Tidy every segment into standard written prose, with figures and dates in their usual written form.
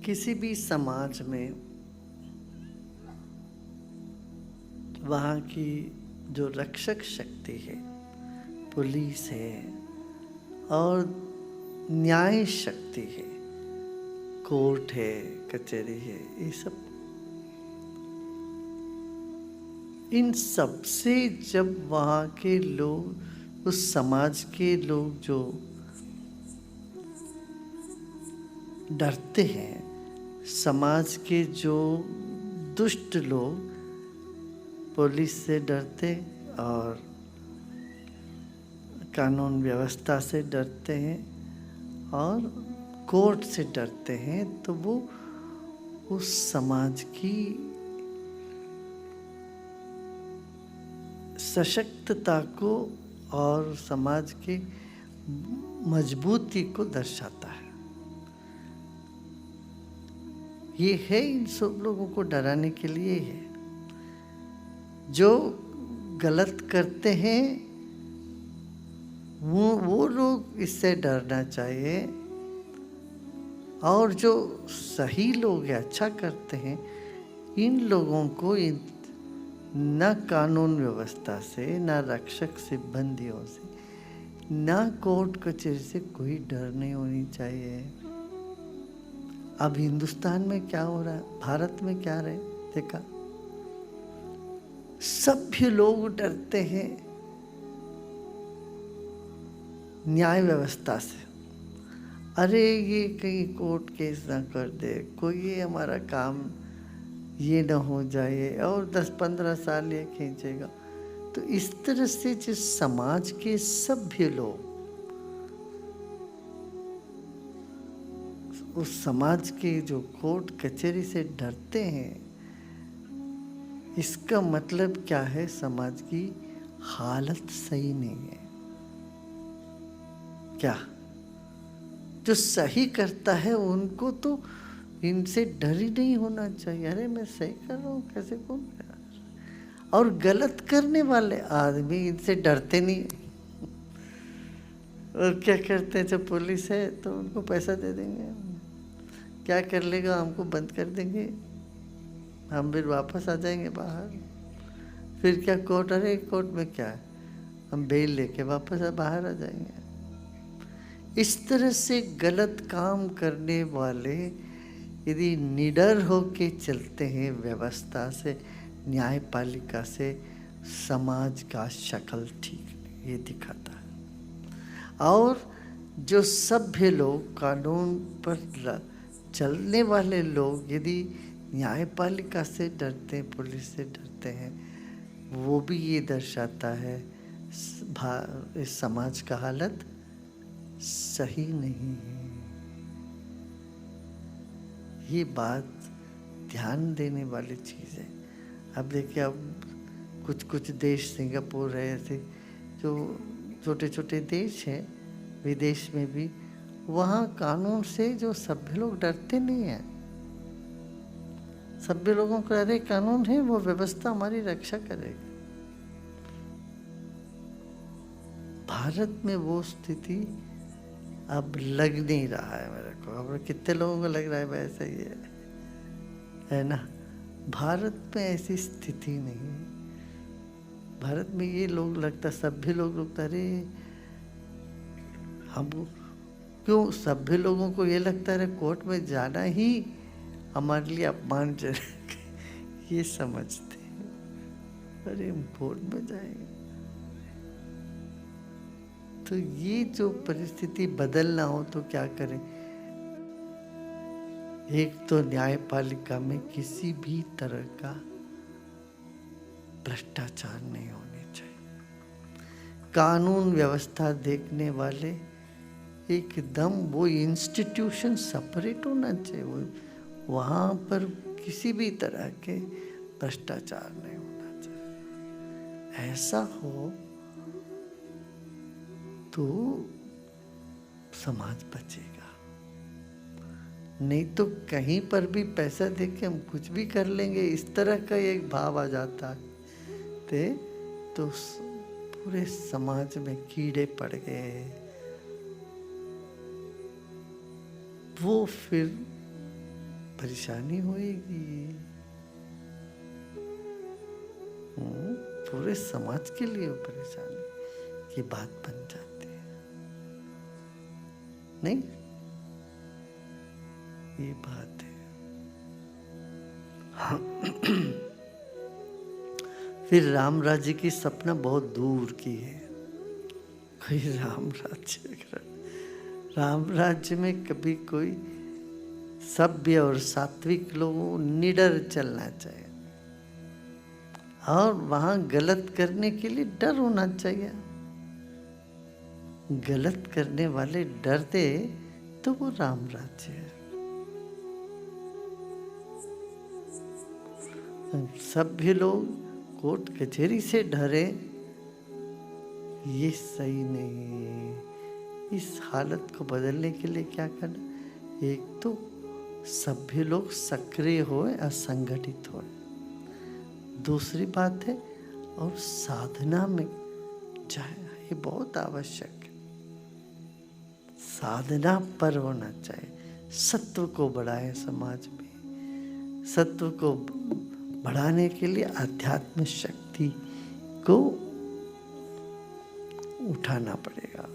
किसी भी समाज में वहाँ की जो रक्षक शक्ति है, पुलिस है और न्याय शक्ति है, कोर्ट है, कचहरी है, ये सब, इन सब से जब वहाँ के लोग, उस समाज के लोग जो डरते हैं, समाज के जो दुष्ट लोग पुलिस से डरते और कानून व्यवस्था से डरते हैं और कोर्ट से डरते हैं, तो वो उस समाज की सशक्तता को और समाज की मजबूती को दर्शाता है। ये है इन सब लोगों को डराने के लिए है। जो गलत करते हैं वो लोग इससे डरना चाहिए, और जो सही लोग अच्छा करते हैं, इन लोगों को न कानून व्यवस्था से, न रक्षक सिब्बंदियों से, न कोर्ट कचहरी से कोई डर नहीं होनी चाहिए। अब हिंदुस्तान में क्या हो रहा है, भारत में क्या रहे देखा, सभ्य लोग डरते हैं न्याय व्यवस्था से। अरे ये कहीं कोर्ट केस ना कर दे, कोई ये हमारा काम ये ना हो जाए और 10-15 साल ये खींचेगा। तो इस तरह से जिस समाज के सभ्य लोग उस समाज के जो कोर्ट कचहरी से डरते हैं, इसका मतलब क्या है, समाज की हालत सही नहीं है। क्या जो सही करता है उनको तो इनसे डर ही नहीं होना चाहिए। अरे मैं सही कर रहा हूँ, कैसे कौन कर रहा है? और गलत करने वाले आदमी इनसे डरते नहीं। और क्या करते हैं, जब पुलिस है तो उनको पैसा दे देंगे, क्या कर लेगा, हमको बंद कर देंगे, हम फिर वापस आ जाएंगे बाहर। फिर क्या कोर्ट, अरे कोर्ट में क्या है, हम बेल लेके वापस बाहर आ जाएंगे। इस तरह से गलत काम करने वाले यदि निडर होके चलते हैं व्यवस्था से, न्यायपालिका से, समाज का शक्ल ठीक ये दिखाता है। और जो सभ्य लोग, कानून पर चलने वाले लोग यदि न्यायपालिका से डरते हैं, पुलिस से डरते हैं, वो भी ये दर्शाता है इस समाज का हालत सही नहीं है। ये बात ध्यान देने वाली चीज़ है। अब देखिए, अब कुछ देश, सिंगापुर है, ऐसे जो छोटे छोटे देश हैं विदेश में भी, वहाँ कानून से जो सभ्य लोग डरते नहीं हैं। सभ्य लोगों को अरे कानून है, वो व्यवस्था हमारी रक्षा करेगी। भारत में वो स्थिति अब लग नहीं रहा है मेरे को। अब कितने लोगों को लग रहा है वैसे ही है ना। भारत में ऐसी स्थिति नहीं है। भारत में ये लोग लगता, सभ्य लोग लगता, अरे हम क्यों, सभ्य लोगों को ये लगता है कोर्ट में जाना ही हमारे लिए अपमानजनक ये समझते हैं। अरे हम कोर्ट में जाएंगे, तो ये जो परिस्थिति बदलना हो तो क्या करें। एक तो न्यायपालिका में किसी भी तरह का भ्रष्टाचार नहीं होने चाहिए। कानून व्यवस्था देखने वाले एकदम वो इंस्टीट्यूशन सेपरेट होना चाहिए। वो वहाँ पर किसी भी तरह के भ्रष्टाचार नहीं होना चाहिए। ऐसा हो तो समाज बचेगा। नहीं तो कहीं पर भी पैसा देके हम कुछ भी कर लेंगे, इस तरह का एक भाव आ जाता है तो पूरे समाज में कीड़े पड़ गए। वो फिर परेशानी होएगी। पूरे समाज के लिए वो परेशानी की बात बन जाती है। नहीं, ये बात है। हाँ। फिर राम राज्य की सपना बहुत दूर की है। कोई राम राज्य में कभी कोई सभ्य और सात्विक लोगों निडर चलना चाहिए, और वहां गलत करने के लिए डर होना चाहिए। गलत करने वाले डरते तो वो राम राज्य है। सभ्य लोग कोर्ट कचहरी से डरे, ये सही नहीं है। इस हालत को बदलने के लिए क्या करना? एक तो सभ्य लोग सक्रिय होए, असंगठित होए। दूसरी बात है, और साधना में जाए, ये बहुत आवश्यक है। साधना पर होना चाहिए। सत्व को बढ़ाए समाज में। सत्व को बढ़ाने के लिए आध्यात्म शक्ति को उठाना पड़ेगा।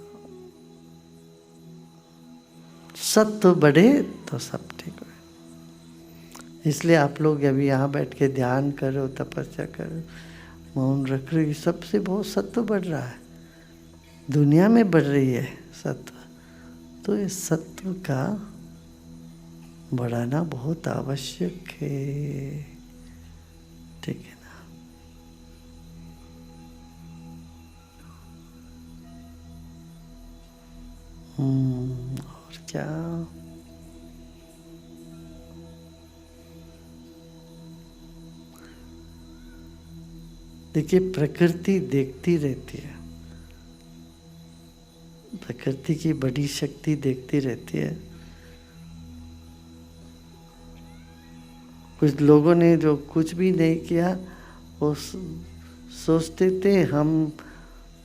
सत्व बढ़े तो सब ठीक हो। इसलिए आप लोग अभी यहाँ बैठ के ध्यान करो, तपस्या करो, मौन रख रहे, सबसे बहुत सत्व बढ़ रहा है। दुनिया में बढ़ रही है सत्व। तो इस सत्व का बढ़ाना बहुत आवश्यक है। ठीक है ना? और क्या? देखिए, प्रकृति देखती रहती है। प्रकृति की बड़ी शक्ति देखती रहती है। कुछ लोगों ने जो कुछ भी नहीं किया, वो सोचते थे हम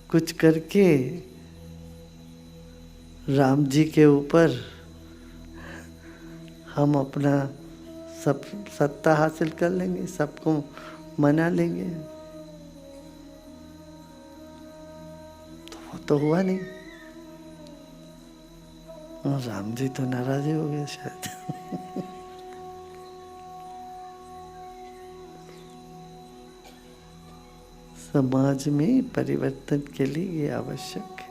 कुछ करके राम जी के ऊपर हम अपना सब सत्ता हासिल कर लेंगे, सबको मना लेंगे। तो वो तो हुआ नहीं। राम जी तो नाराज हो गए शायद। समाज में परिवर्तन के लिए ये आवश्यक है,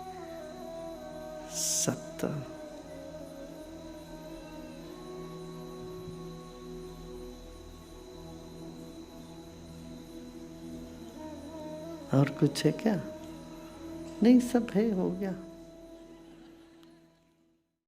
सत्य। और कुछ है क्या? नहीं, सब है, हो गया।